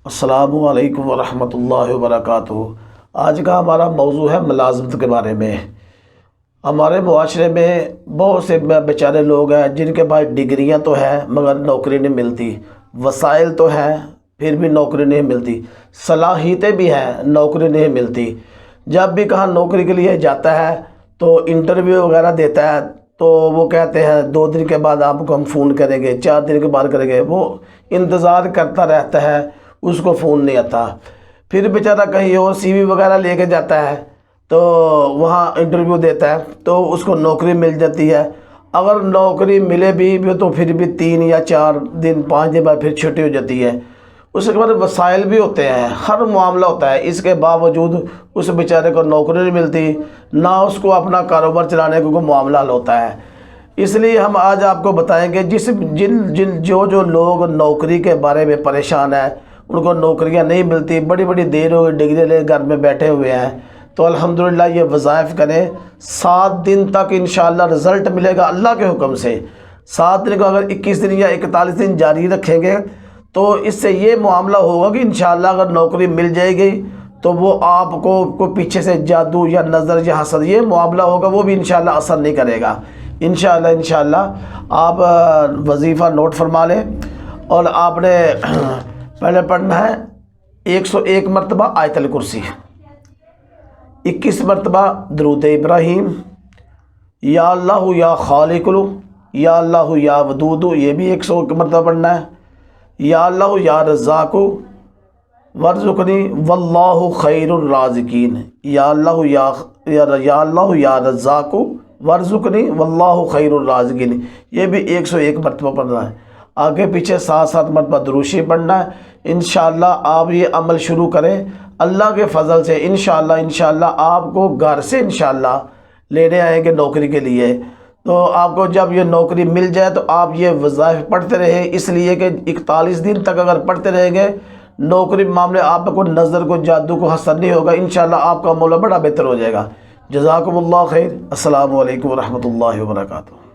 السلام علیکم ورحمۃ اللہ وبرکاتہ۔ آج کا ہمارا موضوع ہے ملازمت کے بارے میں۔ ہمارے معاشرے میں بہت سے بیچارے لوگ ہیں جن کے پاس ڈگریاں تو ہیں مگر نوکری نہیں ملتی، وسائل تو ہیں پھر بھی نوکری نہیں ملتی، صلاحیتیں بھی ہیں نوکری نہیں ملتی۔ جب بھی کہاں نوکری کے لیے جاتا ہے تو انٹرویو وغیرہ دیتا ہے تو وہ کہتے ہیں 2 دن کے بعد آپ کو ہم فون کریں گے، 4 دن کے بعد کریں گے۔ وہ انتظار کرتا رہتا ہے، اس کو فون نہیں آتا۔ پھر بیچارہ کہیں اور سی وی وغیرہ لے کے جاتا ہے تو وہاں انٹرویو دیتا ہے تو اس کو نوکری مل جاتی ہے۔ اگر نوکری ملے بھی تو پھر بھی 3 یا 4 دن 5 دن بعد پھر چھٹی ہو جاتی ہے۔ اس کے بعد وسائل بھی ہوتے ہیں، ہر معاملہ ہوتا ہے، اس کے باوجود اس بیچارے کو نوکری نہیں ملتی، نہ اس کو اپنا کاروبار چلانے کا کوئی معاملہ حل ہوتا ہے۔ اس لیے ہم آج آپ کو بتائیں گے جو لوگ نوکری کے بارے میں پریشان ہیں، ان کو نوکریاں نہیں ملتی، بڑی بڑی دیر ہو گئی ڈگری لے گھر میں بیٹھے ہوئے ہیں، تو الحمدللہ یہ وظائف کریں۔ 7 دن تک انشاءاللہ رزلٹ ملے گا اللہ کے حکم سے۔ 7 دن کو اگر 21 دن یا 41 دن جاری رکھیں گے تو اس سے یہ معاملہ ہوگا کہ انشاءاللہ اگر نوکری مل جائے گی تو وہ آپ کو پیچھے سے جادو یا نظر یا حسد یہ معاملہ ہوگا، وہ بھی انشاءاللہ اثر نہیں کرے گا۔ انشاءاللہ آپ وظیفہ نوٹ فرما لیں، اور آپ نے پہلے پڑھنا ہے 101 مرتبہ آیت الکرسی، 21 مرتبہ درود ابراہیم، یا اللہ یا خالق یا اللہ یا ودود، یہ بھی 101 مرتبہ پڑھنا ہے، یا اللہ یا رزاق ورزقنی واللہ خیر الرازقین، یا اللہ یا رزاق ورزقنی واللہ خیر الرازقین، یہ بھی 101 مرتبہ پڑھنا ہے۔ آگے پیچھے 7 مرتبہ درود شریف پڑھنا ہے۔ انشاءاللہ آپ یہ عمل شروع کریں، اللہ کے فضل سے انشاءاللہ آپ کو گھر سے انشاءاللہ لینے آئیں گے نوکری کے لیے۔ تو آپ کو جب یہ نوکری مل جائے تو آپ یہ وظائف پڑھتے رہیں، اس لیے کہ 41 دن تک اگر پڑھتے رہیں گے نوکری معاملے آپ کو نظر کو جادو کو حسد نہیں ہوگا، انشاءاللہ آپ کا معاملہ بڑا بہتر ہو جائے گا۔ جزاکم اللہ خیر۔ السلام علیکم ورحمۃ اللہ وبرکاتہ۔